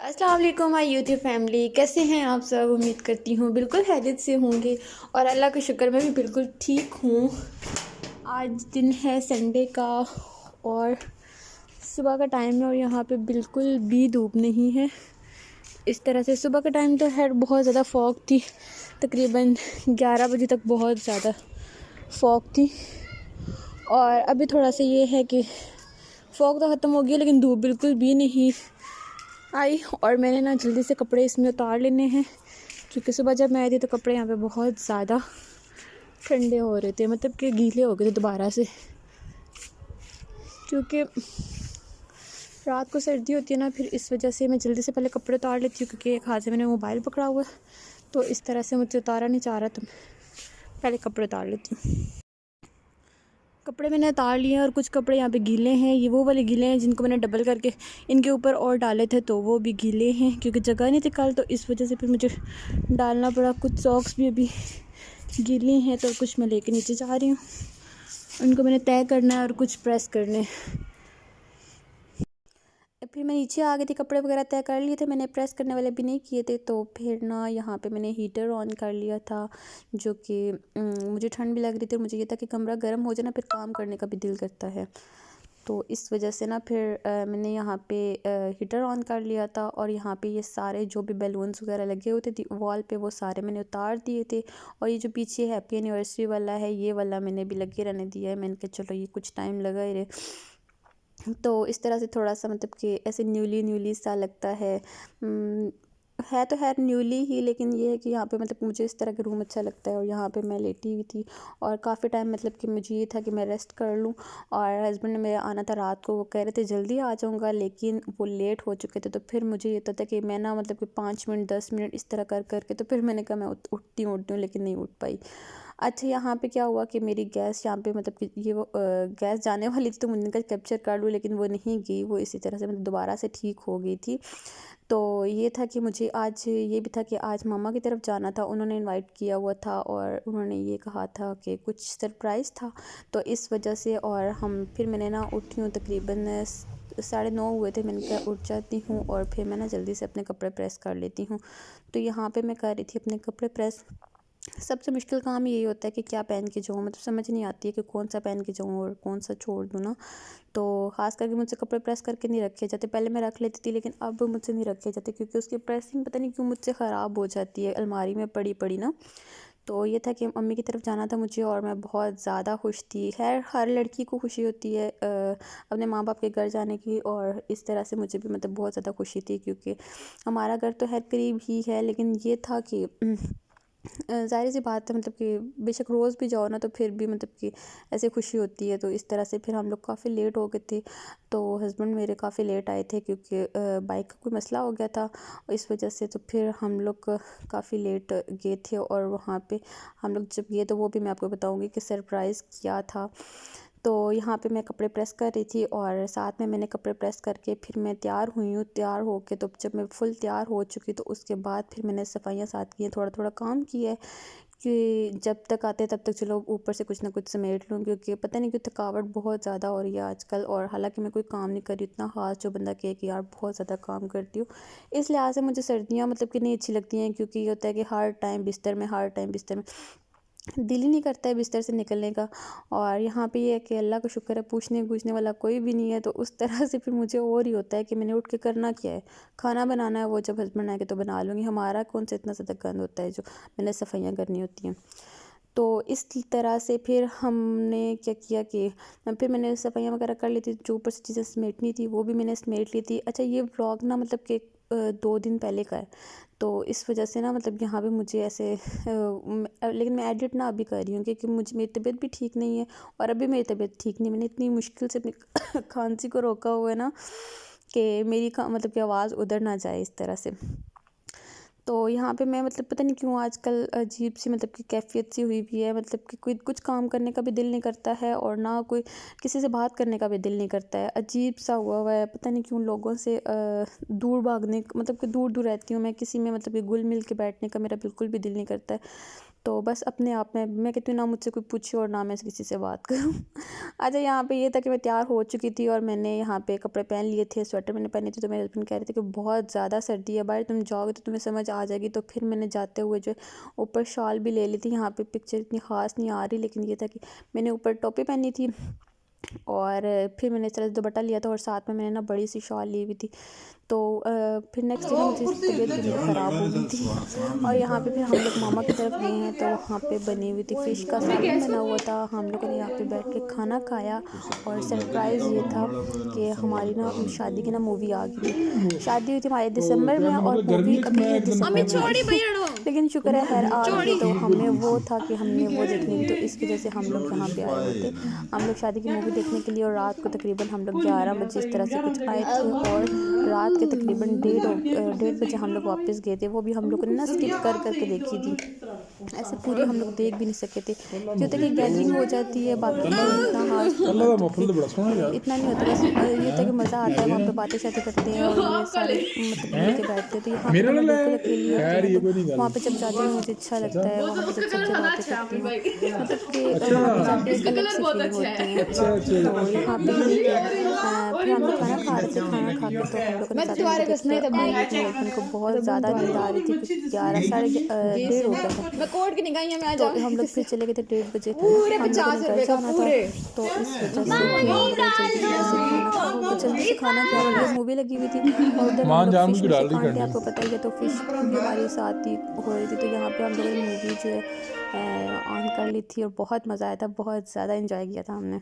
अस्सलाम वालेकुम my YouTube family, कैसे हैं आप सब। उम्मीद करती हूँ बिल्कुल खैरियत से होंगे और अल्लाह का शुक्र मैं भी बिल्कुल ठीक हूँ। आज दिन है संडे का और सुबह का टाइम है और यहाँ पे बिल्कुल भी धूप नहीं है। इस तरह से सुबह का टाइम तो है, बहुत ज़्यादा फॉग थी, तकरीबन 11 बजे तक बहुत ज़्यादा फॉग थी। और अभी थोड़ा सा ये है कि फॉग तो ख़त्म हो गया लेकिन धूप बिल्कुल भी नहीं आई। और मैंने ना जल्दी से कपड़े इसमें उतार लेने हैं क्योंकि सुबह जब मैं आई थी तो कपड़े यहाँ पे बहुत ज़्यादा ठंडे हो रहे थे, मतलब कि गीले हो गए थे दोबारा से, क्योंकि रात को सर्दी होती है ना, फिर इस वजह से मैं जल्दी से पहले कपड़े उतार लेती हूँ क्योंकि एक हाथ से मैंने मोबाइल पकड़ा हुआ है तो इस तरह से मुझे उतारा नहीं चाह रहा, तो पहले कपड़े उतार लेती हूँ। कपड़े मैंने उतार लिए हैं और कुछ कपड़े यहाँ पे गीले हैं। ये वो वाले गीले हैं जिनको मैंने डबल करके इनके ऊपर और डाले थे तो वो भी गीले हैं क्योंकि जगह नहीं थी कल, तो इस वजह से फिर मुझे डालना पड़ा। कुछ सॉक्स भी अभी गीली हैं तो कुछ मैं लेके नीचे जा रही हूँ, उनको मैंने तय करना है और कुछ प्रेस करने हैं। फिर मैं नीचे आ गई थी, कपड़े वगैरह तय कर लिए थे मैंने, प्रेस करने वाले भी नहीं किए थे। तो फिर ना यहाँ पे मैंने हीटर ऑन कर लिया था, जो कि मुझे ठंड भी लग रही थी और मुझे ये था कि कमरा गर्म हो जाए ना, फिर काम करने का भी दिल करता है। तो इस वजह से ना फिर मैंने यहाँ पे हीटर ऑन कर लिया था और यहाँ पे ये सारे जो भी बैलून्स वगैरह लगे होते थे वॉल पे वो सारे मैंने उतार दिए थे। और ये जो पीछे हैप्पी एनिवर्सरी वाला है ये वाला मैंने भी लगे रहने दिया है। मैंने कहा चलो ये कुछ टाइम लगा ही रहे, तो इस तरह से थोड़ा सा मतलब कि ऐसे न्यूली न्यूली सा लगता है। है तो है न्यूली ही, लेकिन ये है कि यहाँ पे मतलब मुझे इस तरह का रूम अच्छा लगता है। और यहाँ पे मैं लेटी हुई थी और काफ़ी टाइम मतलब कि मुझे ये था कि मैं रेस्ट कर लूँ। और हस्बैंड ने मेरा आना था रात को, वो कह रहे थे जल्दी आ जाऊँगा लेकिन वो लेट हो चुके थे। तो फिर मुझे ये था कि मैं ना मतलब कि 5 मिनट 10 मिनट इस तरह कर करके तो फिर मैंने कहा मैं उठती हूँ लेकिन नहीं उठ पाई। अच्छा, यहाँ पे क्या हुआ कि मेरी गैस यहाँ पे मतलब कि ये वो गैस जाने वाली थी तो मुझे कहा कैप्चर कर लूँ, लेकिन वो नहीं गई, वो इसी तरह से मतलब दोबारा से ठीक हो गई थी। तो ये था कि मुझे आज ये भी था कि आज मामा की तरफ जाना था, उन्होंने इनवाइट किया हुआ था और उन्होंने ये कहा था कि कुछ सरप्राइज़ था, तो इस वजह से। और हम फिर मैंने ना उठी हूँ तकरीबन 9:30 हुए थे, मैंने कहा उठ जाती हूँ और फिर मैं ना जल्दी से अपने कपड़े प्रेस कर लेती हूँ। तो यहाँ पे मैं कर रही थी अपने कपड़े प्रेस। सबसे मुश्किल काम यही होता है कि क्या पहन के जाऊँ, मतलब समझ नहीं आती है कि कौन सा पहन के जाऊँ और कौन सा छोड़ दूँ ना। तो ख़ास करके मुझसे कपड़े प्रेस करके नहीं रखे जाते, पहले मैं रख लेती थी लेकिन अब मुझसे नहीं रखे जाते क्योंकि उसकी प्रेसिंग पता नहीं क्यों मुझसे ख़राब हो जाती है अलमारी में पड़ी पड़ी ना। तो ये था कि मम्मी की तरफ जाना था मुझे और मैं बहुत ज़्यादा खुश थी। खैर हर लड़की को खुशी होती है अपने माँ बाप के घर जाने की, और इस तरह से मुझे भी मतलब बहुत ज़्यादा खुशी थी क्योंकि हमारा घर तो है करीब ही है, लेकिन ये था कि ज़ाहिर सी बात है मतलब कि बेशक रोज़ भी जाओ ना तो फिर भी मतलब कि ऐसे खुशी होती है। तो इस तरह से फिर हम लोग काफ़ी लेट हो गए थे, तो हस्बैंड मेरे काफ़ी लेट आए थे क्योंकि बाइक का कोई मसला हो गया था इस वजह से। तो फिर हम लोग काफ़ी लेट गए थे और वहाँ पे हम लोग जब गए तो वो भी मैं आपको बताऊँगी कि सरप्राइज़ क्या था। तो यहाँ पे मैं कपड़े प्रेस कर रही थी और साथ में मैंने कपड़े प्रेस करके फिर मैं तैयार हुई हूँ। तैयार होके तो जब मैं फुल तैयार हो चुकी तो उसके बाद फिर मैंने सफाइयाँ साथ की हैं, थोड़ा थोड़ा काम किया है कि जब तक आते तब तक चलो ऊपर से कुछ ना कुछ समेट लूँ, क्योंकि पता नहीं क्यों थकावट बहुत ज़्यादा हो रही है आजकल। और हालांकि मैं कोई काम नहीं कर रही इतना ख़ास जो बंदा कहे कि यार बहुत ज़्यादा काम करती हूँ। इस लिहाज से मुझे सर्दियाँ मतलब कि नहीं अच्छी लगती हैं, क्योंकि ये होता है कि हर टाइम बिस्तर में, हर टाइम बिस्तर में दिल ही नहीं करता है बिस्तर से निकलने का। और यहाँ पे ये है कि अल्लाह का शुक्र है पूछने पूछने वाला कोई भी नहीं है, तो उस तरह से फिर मुझे और ही होता है कि मैंने उठ के करना क्या है, खाना बनाना है, वो जब हस्बैंड आएंगे तो बना लूँगी, हमारा कौन सा इतना ज़्यादा गंद होता है जो मैंने सफाइयाँ करनी होती हैं। तो इस तरह से फिर हमने क्या किया कि फिर मैंने सफाइयाँ वगैरह कर ली थी, जो ऊपर से चीज़ें समेटनी थी वो भी मैंने समेट ली थी। अच्छा, ये व्लॉग ना मतलब कि 2 दिन पहले का है, तो इस वजह से ना मतलब यहाँ पे मुझे ऐसे लेकिन मैं एडिट ना अभी कर रही हूँ क्योंकि मुझे मेरी तबीयत भी ठीक नहीं है और अभी मेरी तबीयत ठीक नहीं, मैंने इतनी मुश्किल से अपनी खांसी को रोका हुआ है ना कि मेरी मतलब कि आवाज़ उधर ना जाए इस तरह से। तो यहाँ पे मैं मतलब पता नहीं क्यों आजकल अजीब सी मतलब कि कैफ़ियत सी हुई हुई है, मतलब कि कोई कुछ काम करने का भी दिल नहीं करता है और ना कोई किसी से बात करने का भी दिल नहीं करता है। अजीब सा हुआ है, पता नहीं क्यों लोगों से दूर भागने मतलब कि दूर दूर रहती हूँ मैं, किसी में मतलब कि घुल मिल के बैठने का मेरा बिल्कुल भी दिल नहीं करता है। तो बस अपने आप में मैं कहती हूँ ना मुझसे कोई पूछे और ना मैं किसी से बात करूँ। अच्छा, यहाँ पे ये था कि मैं तैयार हो चुकी थी और मैंने यहाँ पे कपड़े पहन लिए थे, स्वेटर मैंने पहनी थी। तो मेरे हस्बैंड कह रहे थे कि बहुत ज़्यादा सर्दी है बाहर, तुम जाओगे तो तुम्हें समझ आ जाएगी। तो फिर मैंने जाते हुए जो ऊपर शॉल भी ले ली थी। यहाँ पे पिक्चर इतनी ख़ास नहीं आ रही, लेकिन ये था कि मैंने ऊपर टोपी पहनी थी और फिर मैंने इस तरह से दुपट्टा लिया था और साथ में मैंने ना बड़ी सी शॉल ली हुई थी। तो फिर नेक्स्ट डे ना मुझे तबीयत मेरी ख़राब हो गई थी और यहाँ पे फिर हम लोग मामा की तरफ गए हैं। तो वहाँ पे बनी हुई थी फ़िश का सालन बना हुआ था। हम लोगों ने यहाँ पे बैठ के खाना खाया और सरप्राइज़ ये था कि हमारी ना शादी की ना मूवी आ गई थी। शादी हुई थी हमारे दिसंबर में और मूवी अभी दिसंबर में आई थी। लेकिन शुक्र है खैर आ गई। तो हमें वो था कि हमने वो देखनी थी, तो इस वजह से हम लोग यहाँ पे आए हुए थे। हम लोग शादी की मूवी देखने के लिए और रात को तकरीबन हम लोग 11 बजे इस तरह से कुछ आए थे और रात के तकरीबन 1:30 बजे हम लोग वापस गए थे। वो भी हम लोग ने ना स्किप कर करके देखी थी, ऐसे पूरी हम लोग देख भी नहीं सके थे। क्यों होता है कि गैदरिंग हो जाती है, बाकी इतना हाथ इतना नहीं होता। बस ये था कि मज़ा आता है, वहाँ पे बातें शातें करते हैं और ये सारे मतलब मिल के बैठते हैं। तो यहाँ पे मैं बिल्कुल अकेली होती हूँ, तो वहाँ पे जब जाती हूँ मुझे अच्छा लगता है, वहाँ पे जब सबसे बातें करती हूँ, मतलब कि वहाँ पे जाके एक अलग सी फीलिंग होती है। तो यहाँ पे यही है। फिर हम लोग खाना खा रहे थे, खाना खा के तो हम लोगों ने साथ में मूवी देखी। और मेरे हस्बैंड को बहुत ज़्यादा नींद आ रही थी क्योंकि 11 साढ़े 1:30 हो गया था। तो हम लोग फिर चले गए थे 1:30 बजे, हम लोगों ने घर जाना था। तो इस वजह से फिर हम लोगों ने जल्दी से खाना खाया और ये मूवी लगी हुई थी और उधर हम लोग फिश में से कांटे, आपको पता ही है, तो फिश भी हमारे साथ ही हो रही थी। तो यहाँ पे हम लोगों ने मूवी जो है ऑन कर ली थी और बहुत मज़ा आया था, बहुत ज़्यादा इंजॉय किया था हमने।